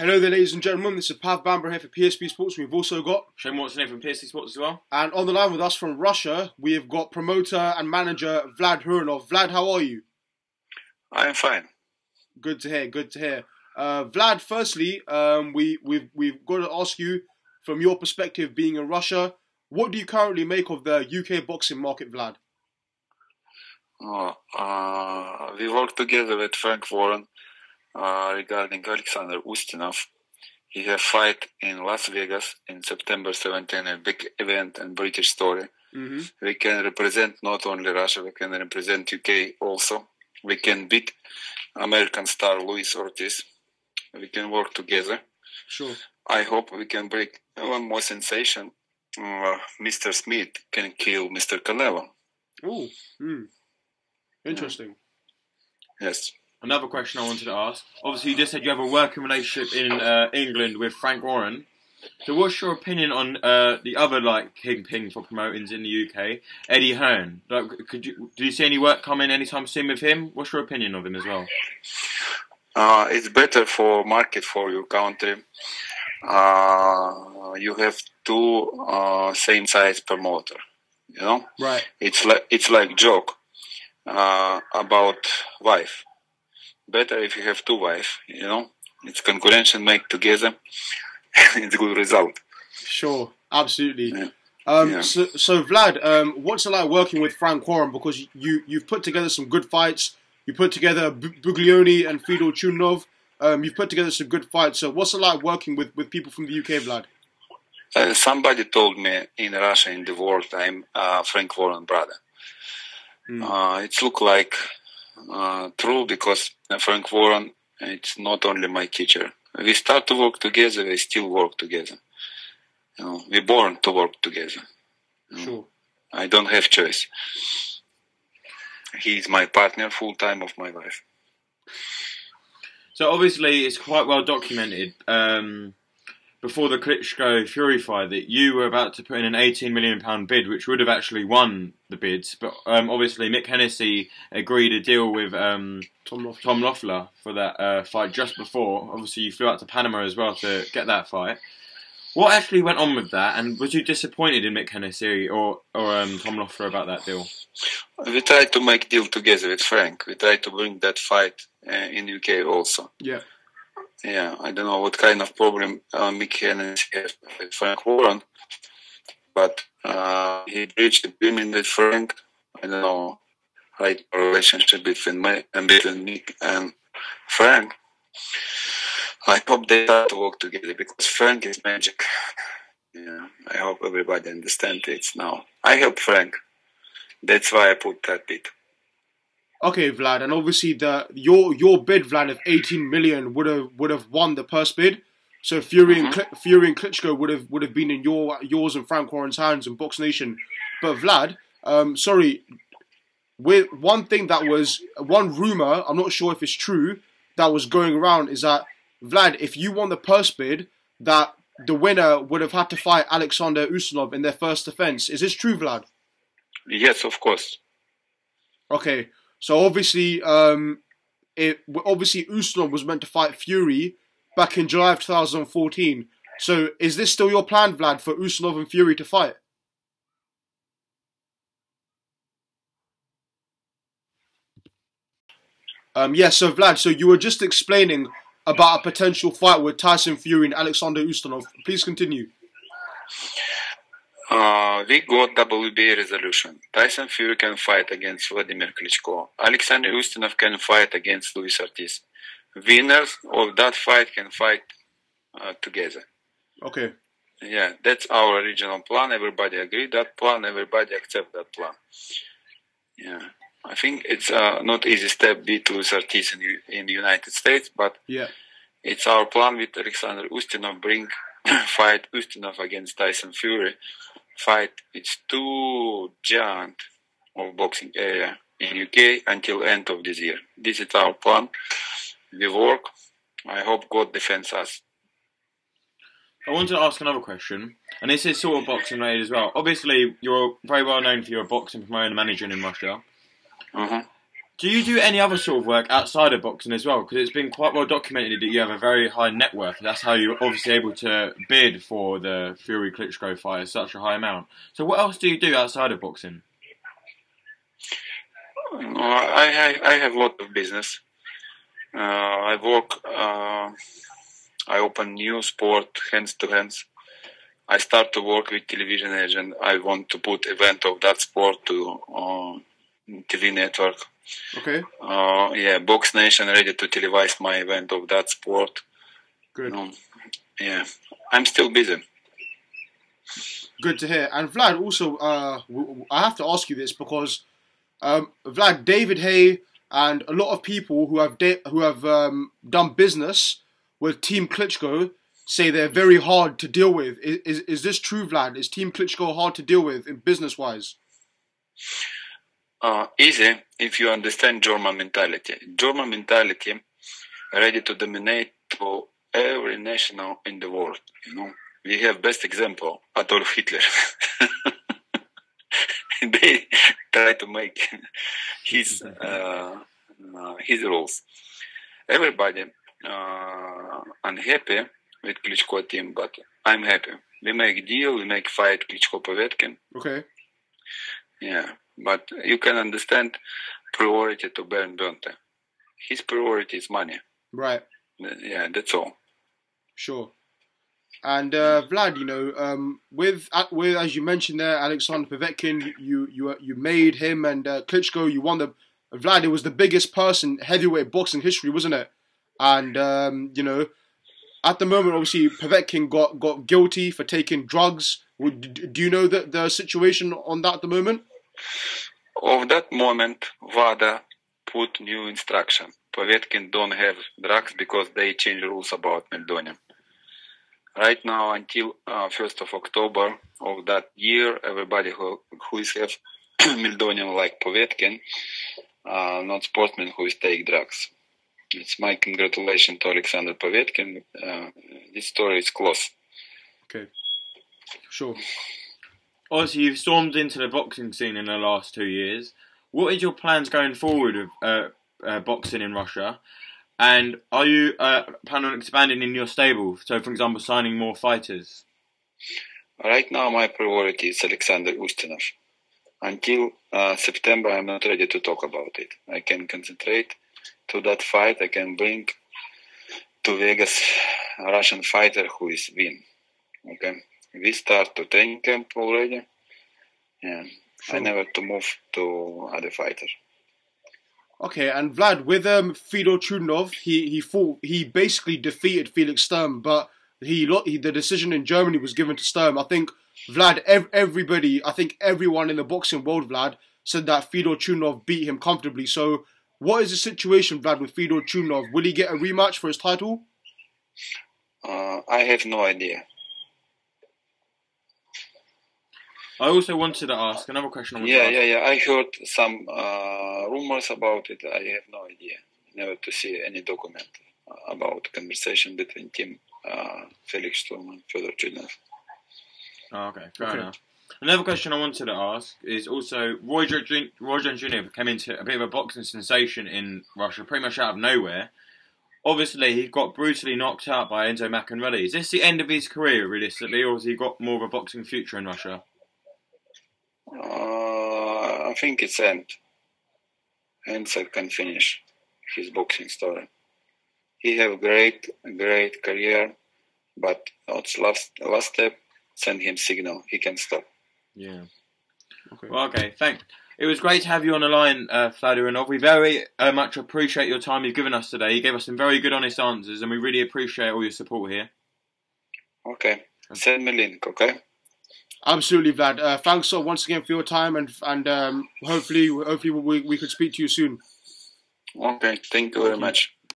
Hello there, ladies and gentlemen. This is Pav Bamber here for PSP Sports. We've also got Shane Watson here from PSP Sports as well. And on the line with us from Russia, we have got promoter and manager Vlad Hrunov. Vlad, how are you? I am fine. Good to hear. Good to hear. Vlad, firstly, we've got to ask you, from your perspective, being in Russia, what do you currently make of the UK boxing market, Vlad? We work together with Frank Warren regarding Alexander Ustinov. He have fight in Las Vegas in September 17, a big event and British story. We can represent not only Russia, we can represent UK also. We can beat American star Luis Ortiz. We can work together. Sure. I hope we can break one more sensation. Mr. Smith can kill Mr. Canelo. Oh, interesting. Yes. Another question I wanted to ask. Obviously, you just said you have a working relationship in England with Frank Warren. So what's your opinion on the other kingpin for promotings in the UK, Eddie Hearn? Do you see any work coming anytime soon with him? What's your opinion of him as well? It's better for market for your country. You have two same size promoter, you know. Right. It's like joke about wife. Better if you have two wife, you know. It's concurrence make together. It's a good result. Sure, absolutely. Yeah. So Vlad, what's it like working with Frank Warren? Because you've put together some good fights. You put together Buglioni and Fedor Chunov. You've put together some good fights. So what's it like working with people from the UK, Vlad? Somebody told me in Russia, in the world, I'm Frank Warren brother. It look like true, because Frank Warren, it's not only my teacher. We start to work together, we still work together. You know, we're born to work together. Sure. I don't have choice. He's my partner, full time of my life. So obviously it's quite well documented before the Klitschko Fury fight that you were about to put in an £18 million bid, which would have actually won the bids. But obviously Mick Hennessy agreed a deal with Tom Loeffler for that fight just before. Obviously you flew out to Panama as well to get that fight. What actually went on with that, and was you disappointed in Mick Hennessy or Tom Loeffler about that deal? We tried to make deal together with Frank. We tried to bring that fight in UK also. Yeah. Yeah, I don't know what kind of problem Mick Hennessy has with Frank Warren, but he reached agreement with Frank. I don't know, right relationship between Mick and Frank. I hope they start to work together, because Frank is magic. Yeah, I hope everybody understands it now. I help Frank. That's why I put that bid. Okay, Vlad, and obviously your bid, Vlad, of 18 million would have won the purse bid. So Fury and Klitschko would have been in yours and Frank Warren's hands in Box Nation. But Vlad, sorry, with one thing that was one rumor, I'm not sure if it's true, that was going around is that Vlad, if you won the purse bid, that the winner would have had to fight Alexander Ustinov in their first defense. Is this true, Vlad? Yes, of course. Okay. So obviously, Ustinov was meant to fight Fury back in July of 2014. So is this still your plan, Vlad, for Ustinov and Fury to fight? Yes. So Vlad, so you were just explaining about a potential fight with Tyson Fury and Alexander Ustinov. Please continue. We got WBA resolution. Tyson Fury can fight against Vladimir Klitschko. Alexander Ustinov can fight against Luis Ortiz. Winners of that fight can fight together. Okay. Yeah, that's our original plan. Everybody agree that plan. Everybody accept that plan. Yeah, I think it's not easy step beat Luis Ortiz in the United States, but yeah, it's our plan with Alexander Ustinov. Bring fight Ustinov against Tyson Fury. Fight it's two giant of boxing area in UK until end of this year. This is our plan. We work. I hope God defends us. I want to ask another question, and this is sort of boxing related as well. Obviously, you're very well known for your boxing promoter and manager in Russia. Do you do any other sort of work outside of boxing as well? Because it's been quite well documented that you have a very high net worth. That's how you're obviously able to bid for the Fury-Klitschko fight at such a high amount. So what else do you do outside of boxing? I have a lot of business. I work. I open new sport, hands to hands. I start to work with television agent. I want to put event of that sport to TV network. Okay. Yeah, Box Nation ready to televise my event of that sport. Good. Yeah, I'm still busy. Good to hear. And Vlad, also, I have to ask you this because Vlad, David Hay, and a lot of people who have done business with Team Klitschko say they're very hard to deal with. Is this true, Vlad? Is Team Klitschko hard to deal with in business-wise? Easy if you understand German mentality. German mentality ready to dominate to every national in the world. You know, we have best example Adolf Hitler. They try to make his rules. Everybody unhappy with Klitschko team, but I'm happy. We make deal, we make fight Klitschko Povetkin. Okay. Yeah, but you can understand priority to Bernd Bönte. His priority is money. Right. Yeah, that's all. Sure. And Vlad, you know, with as you mentioned there, Alexander Povetkin, you made him, and Klitschko, you won the. Vlad, it was the biggest person heavyweight boxing history, wasn't it? And you know, at the moment, obviously, Povetkin got guilty for taking drugs. Do you know the situation on that at the moment? Of that moment, WADA put new instruction. Povetkin don't have drugs because they changed rules about meldonium. Right now, until 1st of October of that year, everybody who is have meldonium like Povetkin, not sportsmen who is take drugs. It's my congratulations to Alexander Povetkin. This story is close. Okay, sure. Obviously, you've stormed into the boxing scene in the last 2 years. What is your plans going forward with boxing in Russia? And are you planning on expanding in your stable? So, for example, signing more fighters? Right now, my priority is Alexander Ustinov. Until September, I'm not ready to talk about it. I can concentrate to that fight. I can bring to Vegas a Russian fighter who is win. Okay, we start to training camp already. Yeah, sure. I never to move to other fighter. Okay, and Vlad, with Fedor Chudinov, he basically defeated Felix Sturm, but the decision in Germany was given to Sturm. I think Vlad, everybody, I think everyone in the boxing world, Vlad, said that Fedor Chudinov beat him comfortably. So, what is the situation, Vlad, with Fedor Chudinov? Will he get a rematch for his title? I have no idea. I also wanted to ask another question. Yeah. I heard some rumors about it. I have no idea. Never to see any document about conversation between Team Felix Sturm and Fedor Chudinov. Oh, okay, fair enough. Another question I wanted to ask is also Roy Jones Jr. came into a bit of a boxing sensation in Russia, pretty much out of nowhere. Obviously, he got brutally knocked out by Enzo Maccarinelli. Is this the end of his career, realistically, or has he got more of a boxing future in Russia? I think it's end. Enzo can finish his boxing story. He have great career, but it's last step. Send him signal. He can stop. Yeah. Okay. Well, okay. Thanks. It was great to have you on the line, Vlad Hrunov. We very much appreciate your time you've given us today. You gave us some very good, honest answers, and we really appreciate all your support here. Okay. Send me link, okay? Absolutely, Vlad. Thanks so once again for your time, and hopefully we could speak to you soon. Okay. Thank you very much.